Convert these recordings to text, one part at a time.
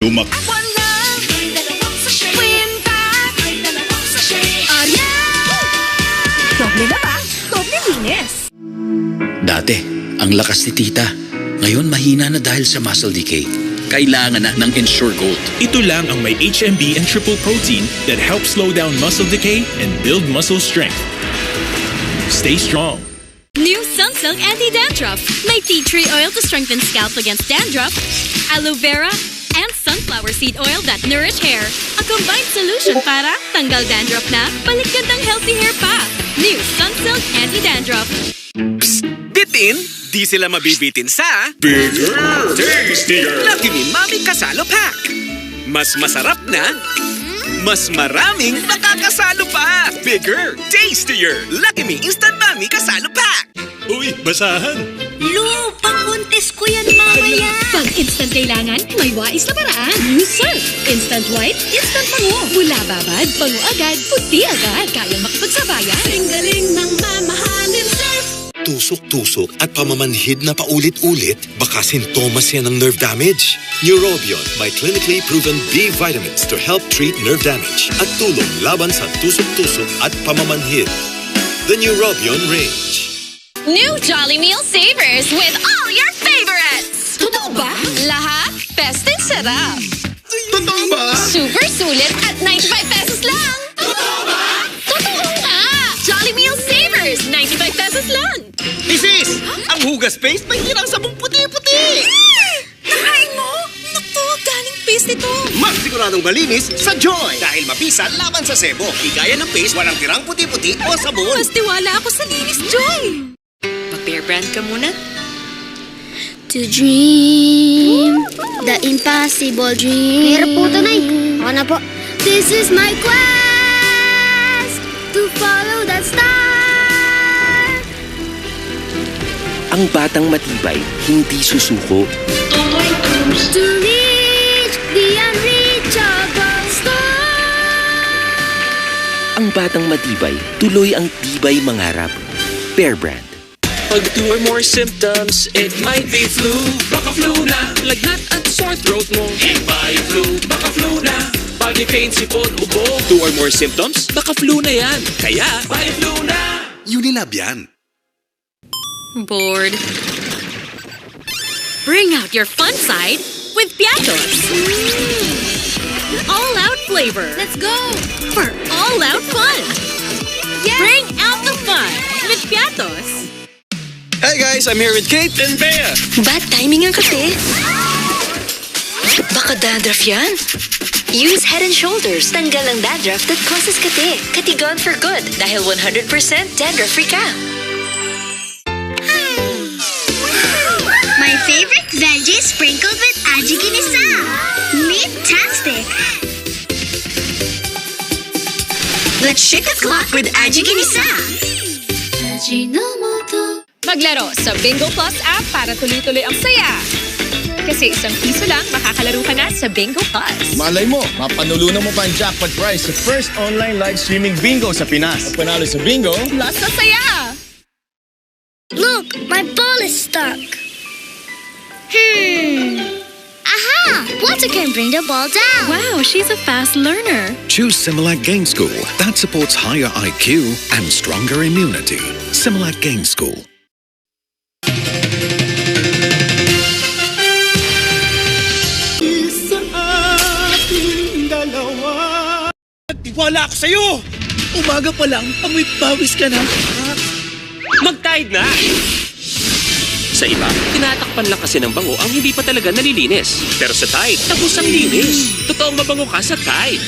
Lumak. Doble na ba? Doble linis. Dati, ang lakas ni tita. Ngayon mahina na dahil sa muscle decay. Kailangan na ng Ensure Gold. Ito lang ang may HMB and triple protein that helps slow down muscle decay and build muscle strength. Stay strong. New Sunsilk Anti-Dandruff. May tea tree oil to strengthen scalp against dandruff, aloe vera, and sunflower seed oil that nourish hair. A combined solution para tanggal dandruff na, balik gandang healthy hair pa. New Sunsilk Anti-Dandruff. Psst! Bitin! Di sila mabibitin sa Bigger, tastier. Lucky Me Mami Kasalo Pack. Mas masarap na, mas maraming nakakasalo pa. Bigger, tastier. Lucky Me Instant Mami Kasalo Pack. Uy, basahan. Lu, pang-contest ko yan mamaya. Pag instant kailangan, may wais na paraan. New Surf. Instant white, instant pango. Mula babad, pango agad, puti agad. Kayang makipagsabayan. Ang galing ng mamahalin Surf. Tusok-tusok at pamamanhid na paulit-ulit, baka sintomas yan ng nerve damage. Neurobion may clinically proven B vitamins to help treat nerve damage at tulong laban sa tusok-tusok at pamamanhid. The Neurobion range. New Jolly Meal Savers with all your favorites. Totoo ba? Lahat, best and sarap. Totoo ba? Super sulit at 95 pesos lang. Totoo ba? Totoo nga! Jolly Meal Savers, 95 pesos lang. Isis! Ang hugas paste may hirang sabong puti-puti. Nakain mo? Naku, galing paste ito. Mas siguradong malinis sa Joy. Dahil mabisa laban sa sebo. Higaya ng paste, walang tirang puti-puti o sabon. Mas tiwala ako sa linis, Joy. Mag-bear brand ka muna. To dream the impossible dream. Mahirap po ito, Nay. Ako na po. This is my quest to follow that star. Ang batang matibay, hindi susuko. To reach the unreachable star. Ang batang matibay, tuloy ang tibay mangarap. Bear Brand. Pag 2 or more symptoms, it might be flu. Baka flu na. Lagnat at sore throat mo. It might flu. Baka flu na. Body pain, sipon, ubo. 2 or more symptoms? Baka flu na yan. Kaya, may flu na. Unilab yan. Bored. Bring out your fun side with Piatos. All-out flavor. Let's go. For all-out fun. Yeah. Bring out the fun with Piatos. Hey guys, I'm here with Kate and Bea. Bad timing ang kasi. Baka dandruff yan. Use Head & Shoulders. Tanggal ang dandruff that causes kate. Katigon for good dahil 100% dandruff-free ka. My favorite veggie sprinkled with ajiginisa. Meat-tastic. Let's shake a clock with ajiginisa. Ajinomoto. Maglaro sa Bingo Plus app para tuloy-tuloy ang saya. Kasi isang piso lang, makakalaro ka na sa Bingo Plus. Malay mo, mapanulunan mo pa ang jackpot prize sa first online live streaming bingo sa Pinas. Ang panalo sa bingo, Plus na saya! Look, my ball is stuck. Aha! Water can bring the ball down. Wow, she's a fast learner. Choose Similac Game School that supports higher IQ and stronger immunity. Similac Game School. Tiwala ako sa'yo! Umaga pa lang, amoy pawis ka na. Mag-Tide na! Sa iba, tinatakpan lang kasi ng bango ang hindi pa talaga nalilinis. Pero sa Tide, tapos ang linis. Totoong mabango ka sa Tide.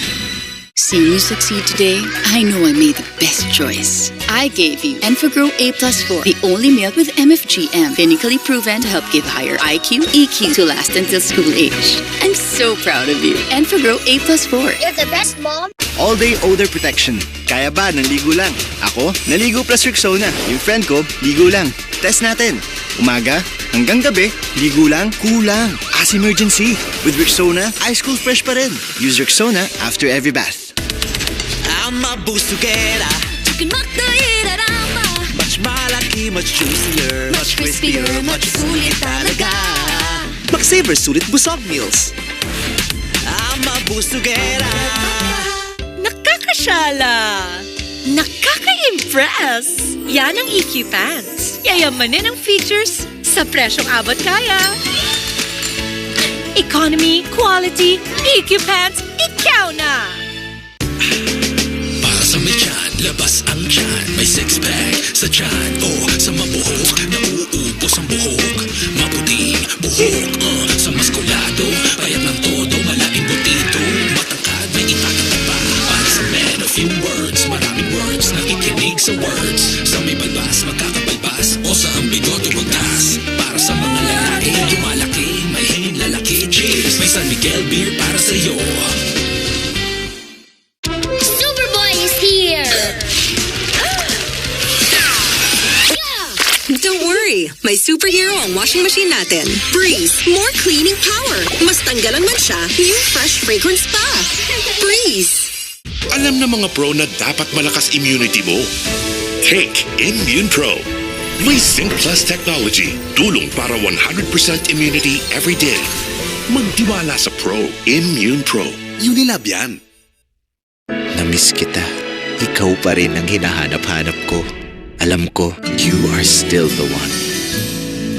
Seeing you succeed today, I know I made the best choice. I gave you Enfagrow A+4, the only milk with MFGM, clinically proven to help give higher IQ, EQ to last until school age. I'm so proud of you. Enfagrow A+4. You're the best, Mom. All-day odor protection. Kaya ba ng ligo lang? Ako, naligo plus Rexona. Yung friend ko, ligo lang. Test natin. Umaga hanggang gabi, ligo lang, kulang. As emergency. With Rexona, ice cool fresh pa rin. Use Rexona after every bath. Ama busugera. Chicken makdo irarama. Mas malaki juicy, much juicier. Much crispier, much sulit talaga. Mag-savor sulit busog meals. Mabusugera. Nakakasyala. Nakaka-impress. Yan ang EQ Pants. Yayamanin ang features sa presyong abot kaya. Economy, quality, EQ Pants, ikaw na! Para sa may tiyan, labas ang tiyan. May six-pack sa tiyan o sa mabuhok. Nauubos ang buhok. Maputing buhok. Sa maskulado, payat ng todo. Malaking butito. Matangkad, may itatagpa. Para sa man of few words. Maraming words, nakikinig sa words. Sa may balbas, magkakabalbas. O sa ambigo, tumagtas. Para sa mga lalaki, lumalaki. May hingin lalaki, cheers. May San Miguel beer para sa'yo. Don't worry, may superhero ang washing machine natin. Breeze, more cleaning power. Mas tanggalan man siya, new fresh fragrance pa. Breeze. Alam na mga pro na dapat malakas immunity mo. Take Immune Pro. May Zinc Plus technology. Tulong para 100% immunity every day. Magtiwala sa Pro. Immune Pro. Unilab yan. Namiss kita. Ikaw pa rin ang hinahanap-hanap ko. Alam ko, you are still the one.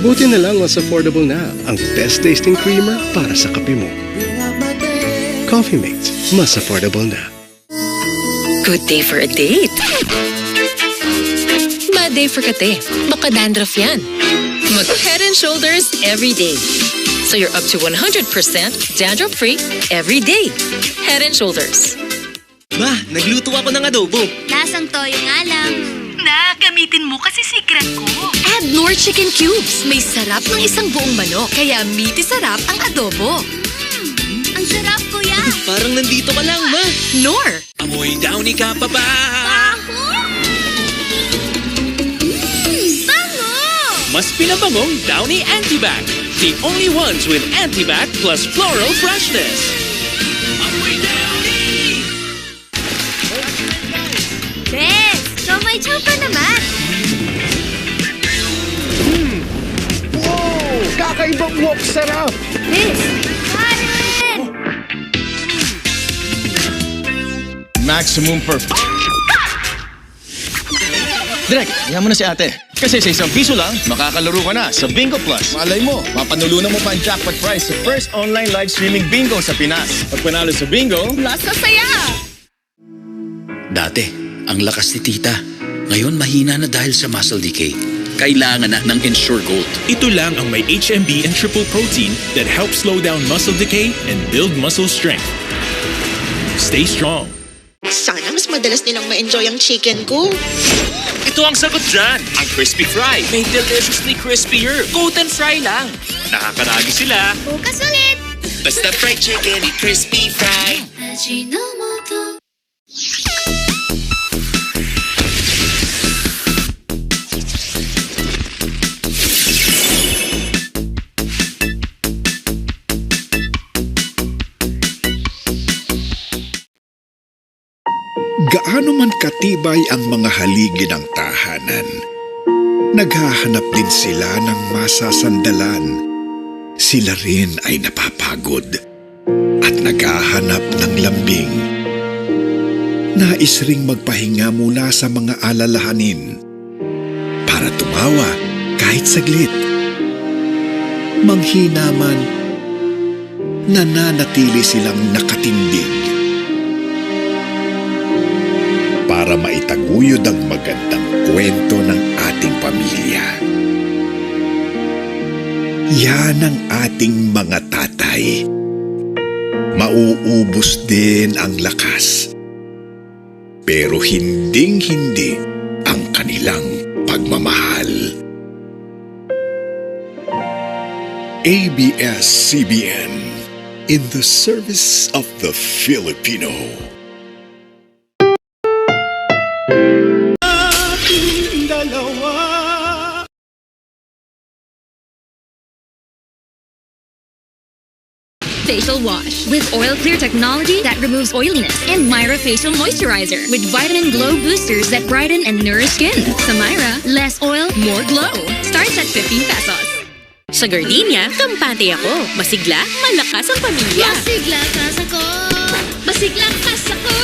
Buti na lang mas affordable na ang best tasting creamer para sa kape mo. Coffee Mates, mas affordable na. Good day for a date. Bad day for kate. Baka dandruff yan. Mag Head and Shoulders every day. So you're up to 100% dandruff-free every day. Head and Shoulders. Ma, nagluto ako ng adobo. Lasang toyo nga lang. Gamitin mo kasi secret ko. Add Knorr Chicken Cubes. May sarap ng isang buong manok. Kaya meaty sarap ang adobo. Ang sarap, kuya. Parang nandito ka lang, ma. Knorr. Amoy Downy ka pa ba? Bango! Mas pinabangong Downy Antibac. The only ones with Antibac plus floral freshness. Amoy Downy! Bes, so may chow pa naman. Wow! Kakaibang wok sarap! Bes, Karen! Maximum Direk, yan mo na si ate. Kasi sa ₱1 lang, makakalaro ka na sa Bingo Plus. Malay mo, mapanulunan mo pa ang jackpot prize sa first online live streaming bingo sa Pinas. Pag panalo sa bingo, Plus na saya! Dati, ang lakas ni tita. Ngayon mahina na dahil sa muscle decay. Kailangan na ng Ensure Gold. Ito lang ang may HMB and triple protein that helps slow down muscle decay and build muscle strength. Stay strong. Sana mas madalas nilang ma-enjoy ang chicken ko. Ito ang sagot dyan. Ang crispy fry. May deliciously crispier. Coat and fry lang. Nakakarami sila. Bukas ulit! Basta fried chicken, crispy fry. Ajinomoto. Gaano man katibay ang mga haligi ng tahanan, naghahanap din sila ng masasandalan. Sila rin ay napapagod at naghahanap ng lambing. Nais ring magpahinga mula sa mga alalahanin para tumawa kahit saglit. Manghina man, nananatili silang nakatindig para maitaguyod ang magandang kwento ng ating pamilya. Yan ang ating mga tatay. Mauubos din ang lakas, pero hinding-hindi ang kanilang pagmamahal. ABS-CBN, in the service of the Filipino. Facial wash with Oil Clear technology that removes oiliness, and Myra Facial Moisturizer with Vitamin Glow boosters that brighten and nourish skin. Sa Myra, less oil, more glow. Starts at 15 pesos. Sa Gardenia, kampante ako. Masigla, malakas ang pamilya. Masigla kas ako. Masigla kas ako.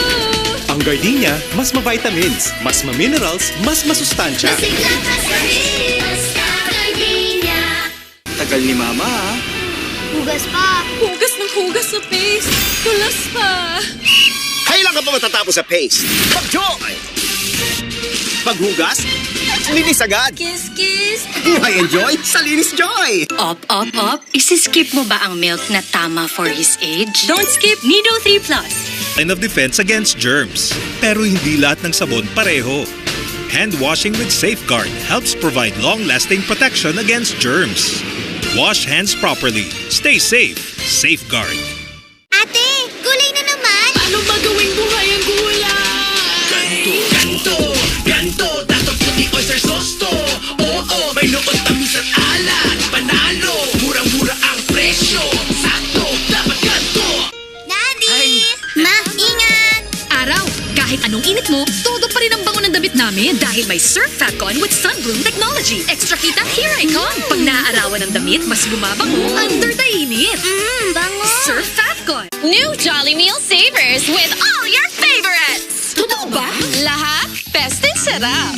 Ang Gardenia, mas ma-vitamins, mas ma-minerals, mas masustansya. Masigla kas vitamins. Gardenia. Tagal ni Mama, Hugas pa. Hugas ng hugas sa paste. Tulas pa. Kailan ka pa matatapos sa paste? Pag-joy! Paghugas, linis agad. Kiss, kiss. Buhay enjoy sa Linis Joy! Op. Isi-skip mo ba ang milk na tama for his age? Don't skip Nido 3 Plus. Line of defense against germs. Pero hindi lahat ng sabon pareho. Hand washing with Safeguard helps provide long-lasting protection against germs. Wash hands properly. Stay safe. Safeguard. Ate, gulay na naman. Paano ba gawing buhay ang gulay? Ganto, dato puti oyster sauce to. Oo, may lukot tamis at alat. Panalo, murang-mura ang presyo. Sakto, dapat ganto. Daddy! Ma, ingat! Araw, kahit anong init mo, todo pa rin ang bango ng damit namin dahil may Surf Fatcon with Sunbloom Technology. Extra kita, here I come. Pag naaarawan ng damit, mas bumabango under the init. Bango! Surf Fatcon. New Jolly Meal Savers with all your favorites! Totoo ba? Lahat, best and sarap!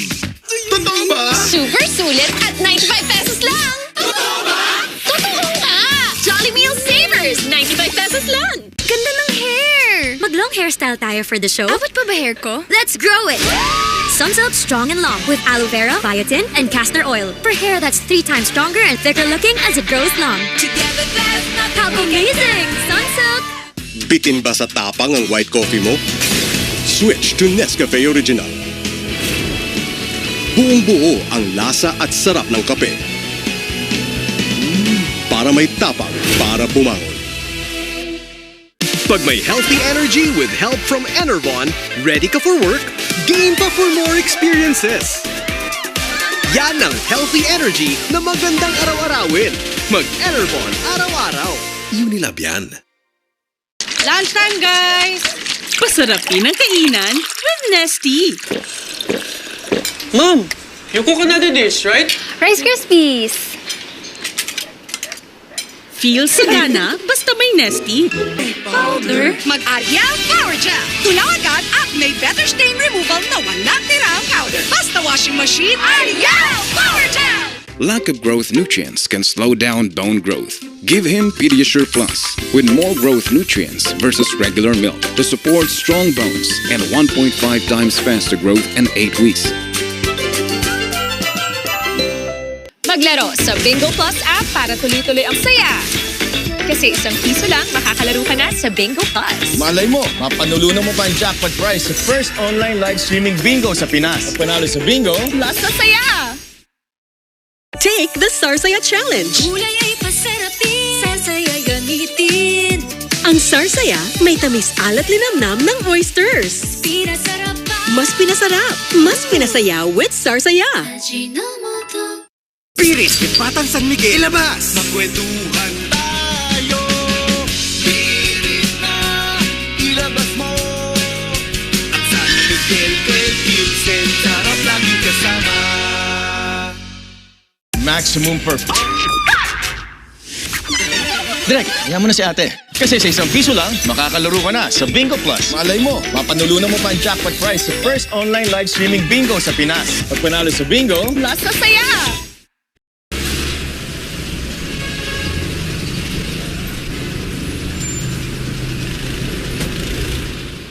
Totoo ba? Super sulit at 95 pesos lang! Totoo ba? Totoo nga! Jolly Meal Savers, 95 pesos lang! Ganda ng hair! Mag-long hairstyle tayo for the show. Abot pa ba hair ko? Let's grow it! Sunsilk Strong and Long with aloe vera, biotin, and castor oil. For hair that's 3 times stronger and thicker looking as it grows long. Together, there's nothing How amazing! Sunsilk! Bitin ba sa tapang ang white coffee mo? Switch to Nescafe Original. Buong-buo ang lasa at sarap ng kape. Para may tapang, para bumangon. Pag may healthy energy with help from Enervon, ready ka for work, game pa for more experiences. Yan ang healthy energy na magandang araw-arawin. Mag-Enervon araw-araw. Unilab yan. Lunchtime, guys! Pasarapin ang kainan with Nesty. Mom, you cook another dish, right? Rice Krispies! Feel sagana basta may Nesty. Powder? Mag-Ariel Power Gel. Tunaw agad at may better stain removal na walang tirang powder. Basta washing machine, Ariel Power Gel! Lack of growth nutrients can slow down bone growth. Give him Pediasure Plus with more growth nutrients versus regular milk to support strong bones and 1.5 times faster growth in 8 weeks. Maglaro sa Bingo Plus app para tuloy-tuloy ang saya. Kasi ₱1 lang, makakalaro ka na sa Bingo Plus. Malay mo, mapanulunan mo pa ang jackpot prize sa first online live streaming bingo sa Pinas. Pag panalo sa bingo, Plus sa saya! Take the Sarsaya Challenge. Gulay ay pasarapin, Sarsaya gamitin. Ang Sarsaya may tamis alat linamnam ng oysters. Pinasarap pa. Mas pinasarap, mas pinasaya with Sarsaya. Ajinomoto. Piris with Batang San Miguel. Ilabas! Magkwentuhan tayo. Pilit na, ilabas mo. At San Miguel, Pilsen, sarap laging kasama. maximum perfect. Direk, yan mo na si ate. Kasi sa ₱1 lang, makakalaro ka na sa Bingo Plus. Malay mo, mapanulunan mo pa ang jackpot prize sa first online live streaming bingo sa Pinas. Pag panalo sa bingo, Plus sa saya!